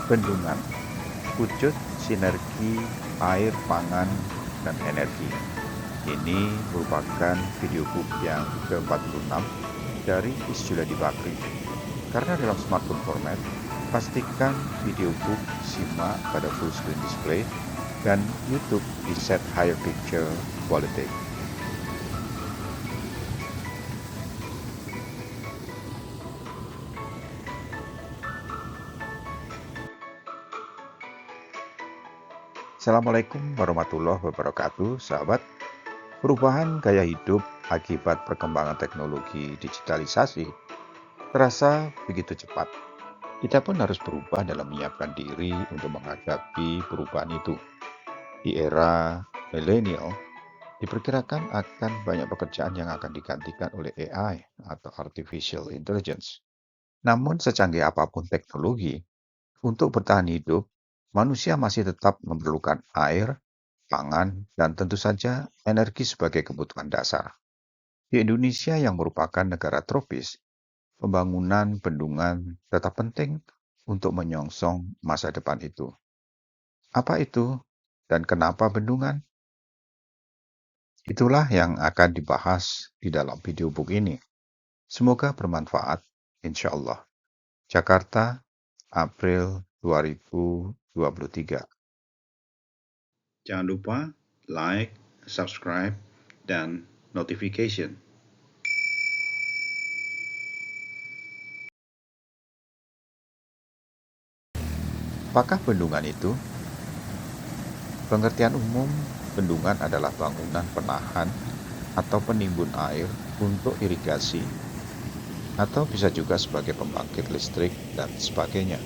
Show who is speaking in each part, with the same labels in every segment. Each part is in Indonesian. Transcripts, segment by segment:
Speaker 1: Bendungan, wujud sinergi air, pangan, dan energi. Ini merupakan videobook yang ke-46 dari Isjuladi Bakri. Karena dalam smartphone format, pastikan videobook simak pada full screen display dan YouTube di set higher picture quality. Assalamualaikum warahmatullahi wabarakatuh, sahabat. Perubahan gaya hidup akibat perkembangan teknologi digitalisasi terasa begitu cepat. Kita pun harus berubah dalam menyiapkan diri untuk menghadapi perubahan itu. Di era milenial, diperkirakan akan banyak pekerjaan yang akan digantikan oleh AI atau Artificial Intelligence. Namun secanggih apapun teknologi, untuk bertahan hidup, manusia masih tetap memerlukan air, pangan, dan tentu saja energi sebagai kebutuhan dasar. Di Indonesia yang merupakan negara tropis, pembangunan bendungan tetap penting untuk menyongsong masa depan itu. Apa itu dan kenapa bendungan? Itulah yang akan dibahas di dalam video book ini. Semoga bermanfaat, insya Allah. Jakarta, April 2023. Jangan lupa like, subscribe, dan notification. Apakah bendungan itu? Pengertian umum, bendungan adalah bangunan penahan atau penimbun air untuk irigasi, atau bisa juga sebagai pembangkit listrik dan sebagainya.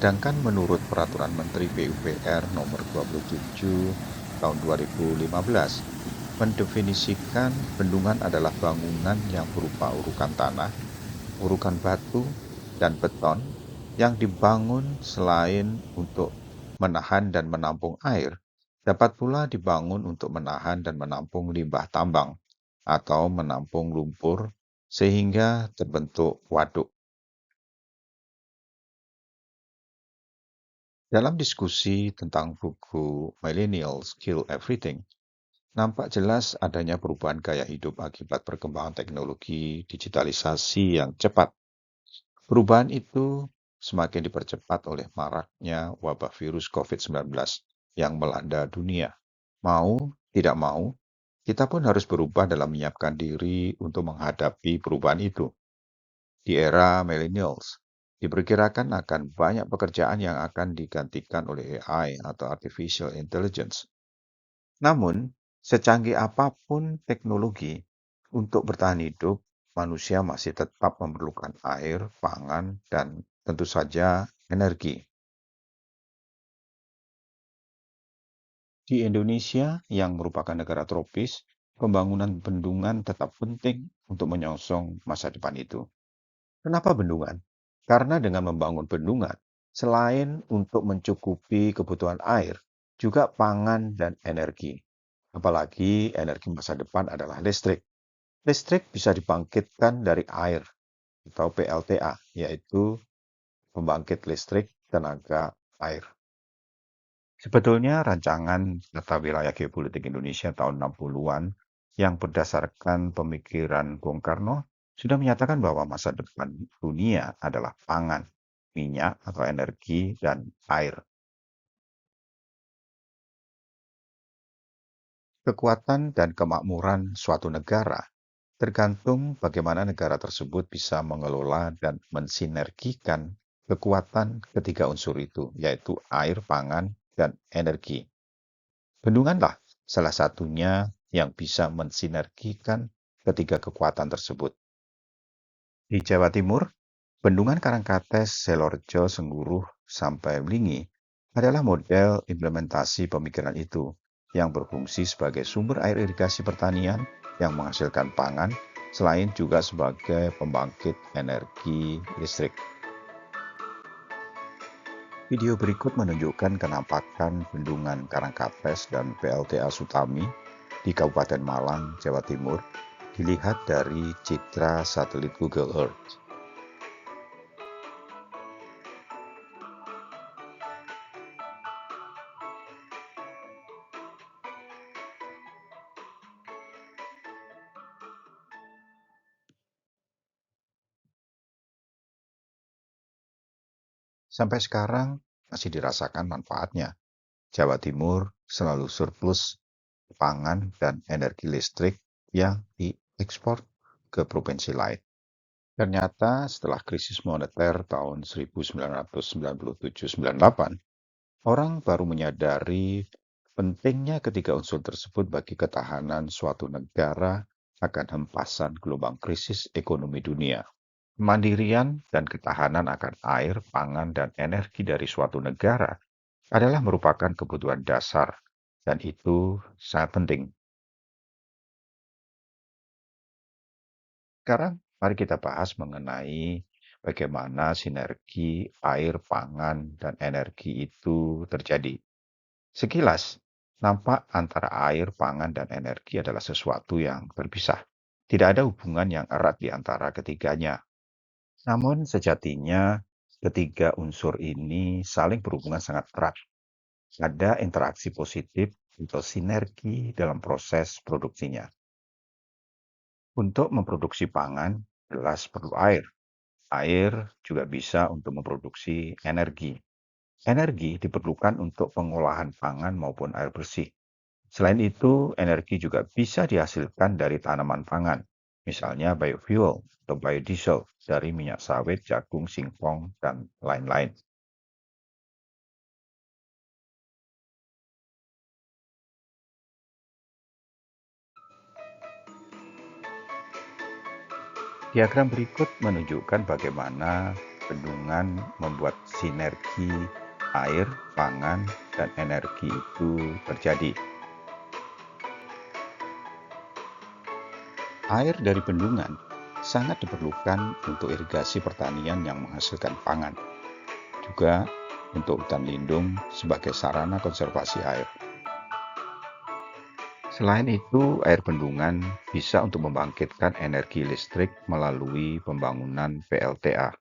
Speaker 1: Sedangkan menurut Peraturan Menteri PUPR Nomor 27 Tahun 2015, mendefinisikan bendungan adalah bangunan yang berupa urukan tanah, urukan batu, dan beton yang dibangun selain untuk menahan dan menampung air, dapat pula dibangun untuk menahan dan menampung limbah tambang atau menampung lumpur sehingga terbentuk waduk. Dalam diskusi tentang buku Millennials Kill Everything, nampak jelas adanya perubahan gaya hidup akibat perkembangan teknologi digitalisasi yang cepat. Perubahan itu semakin dipercepat oleh maraknya wabah virus COVID-19 yang melanda dunia. Mau tidak mau, kita pun harus berubah dalam menyiapkan diri untuk menghadapi perubahan itu. Di era millennials, diperkirakan akan banyak pekerjaan yang akan digantikan oleh AI atau Artificial Intelligence. Namun, secanggih apapun teknologi, untuk bertahan hidup, manusia masih tetap memerlukan air, pangan, dan tentu saja energi. Di Indonesia, yang merupakan negara tropis, pembangunan bendungan tetap penting untuk menyongsong masa depan itu. Kenapa bendungan? Karena dengan membangun bendungan, selain untuk mencukupi kebutuhan air, juga pangan dan energi. Apalagi energi masa depan adalah listrik. Listrik bisa dibangkitkan dari air atau PLTA, yaitu pembangkit listrik tenaga air. Sebetulnya rancangan Tata Wilayah Geopolitik Indonesia tahun 60-an yang berdasarkan pemikiran Bung Karno sudah menyatakan bahwa masa depan dunia adalah pangan, minyak atau energi, dan air. Kekuatan dan kemakmuran suatu negara tergantung bagaimana negara tersebut bisa mengelola dan mensinergikan kekuatan ketiga unsur itu, yaitu air, pangan, dan energi. Bendunganlah salah satunya yang bisa mensinergikan ketiga kekuatan tersebut. Di Jawa Timur, bendungan Karangkates, Selorjo, Sengguruh, sampai Blingi adalah model implementasi pemikiran itu yang berfungsi sebagai sumber air irigasi pertanian yang menghasilkan pangan, selain juga sebagai pembangkit energi listrik. Video berikut menunjukkan kenampakan bendungan Karangkates dan PLTA Sutami di Kabupaten Malang, Jawa Timur, dilihat dari citra satelit Google Earth. Sampai sekarang masih dirasakan manfaatnya. Jawa Timur selalu surplus pangan dan energi listrik yang diekspor ke provinsi lain. Ternyata setelah krisis moneter tahun 1997-98, orang baru menyadari pentingnya ketiga unsur tersebut bagi ketahanan suatu negara akan hempasan gelombang krisis ekonomi dunia. Kemandirian dan ketahanan akan air, pangan, dan energi dari suatu negara adalah merupakan kebutuhan dasar, dan itu sangat penting. Sekarang, mari kita bahas mengenai bagaimana sinergi air, pangan, dan energi itu terjadi. Sekilas, nampak antara air, pangan, dan energi adalah sesuatu yang terpisah. Tidak ada hubungan yang erat di antara ketiganya. Namun, sejatinya, ketiga unsur ini saling berhubungan sangat erat. Ada interaksi positif atau sinergi dalam proses produksinya. Untuk memproduksi pangan, jelas perlu air. Air juga bisa untuk memproduksi energi. Energi diperlukan untuk pengolahan pangan maupun air bersih. Selain itu, energi juga bisa dihasilkan dari tanaman pangan, misalnya biofuel atau biodiesel dari minyak sawit, jagung, singkong, dan lain-lain. Diagram berikut menunjukkan bagaimana bendungan membuat sinergi air, pangan, dan energi itu terjadi. Air dari bendungan sangat diperlukan untuk irigasi pertanian yang menghasilkan pangan, juga untuk hutan lindung sebagai sarana konservasi air. Selain itu, air bendungan bisa untuk membangkitkan energi listrik melalui pembangunan PLTA.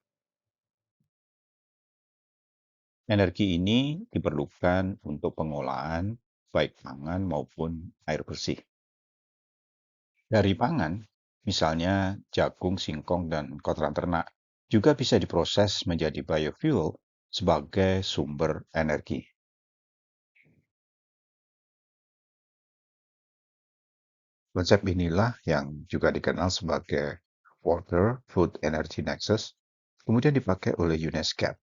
Speaker 1: Energi ini diperlukan untuk pengolahan baik pangan maupun air bersih. Dari pangan, misalnya jagung, singkong, dan kotoran ternak, juga bisa diproses menjadi biofuel sebagai sumber energi. Konsep inilah yang juga dikenal sebagai Water Food Energy Nexus, kemudian dipakai oleh UNESCO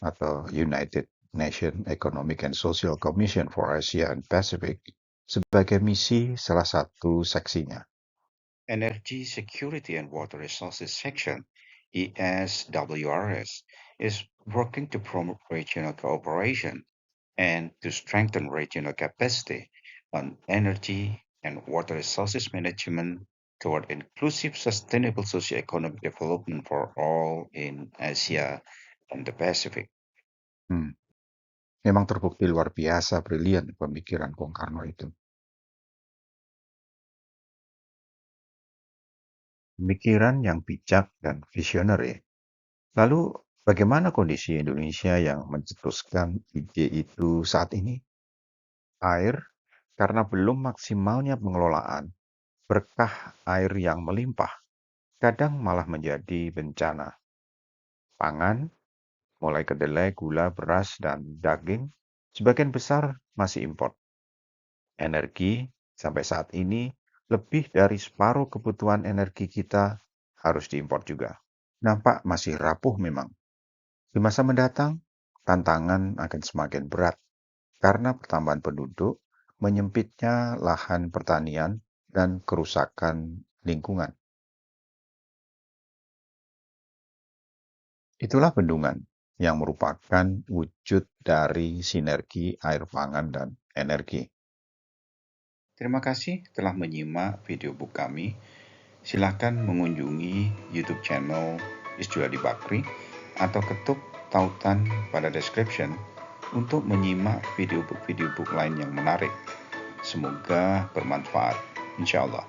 Speaker 1: atau United Nations Economic and Social Commission for Asia and Pacific sebagai misi salah satu seksinya. Energy Security and Water Resources Section, ESWRS, is working to promote regional cooperation and to strengthen regional capacity on energy and water resources management toward inclusive, sustainable socio-economic development for all in Asia and the Pacific. Memang terbukti luar biasa brilian pemikiran Bung Karno itu. Pemikiran yang bijak dan visionary. Lalu, bagaimana kondisi Indonesia yang mencetuskan ide itu saat ini? Air, karena belum maksimalnya pengelolaan, berkah air yang melimpah, kadang malah menjadi bencana. Pangan, mulai kedelai, gula, beras, dan daging, sebagian besar masih impor. Energi, sampai saat ini, lebih dari separuh kebutuhan energi kita harus diimpor juga. Nampak masih rapuh memang. Di masa mendatang, tantangan akan semakin berat karena pertambahan penduduk, menyempitnya lahan pertanian, dan kerusakan lingkungan. Itulah bendungan yang merupakan wujud dari sinergi air, pangan, dan energi. Terima kasih telah menyimak video book kami. Silakan mengunjungi YouTube channel Isjuadi Bakri atau ketuk tautan pada description untuk menyimak video book lain yang menarik. Semoga bermanfaat, insya Allah.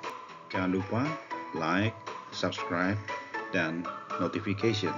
Speaker 1: Jangan lupa like, subscribe, dan notification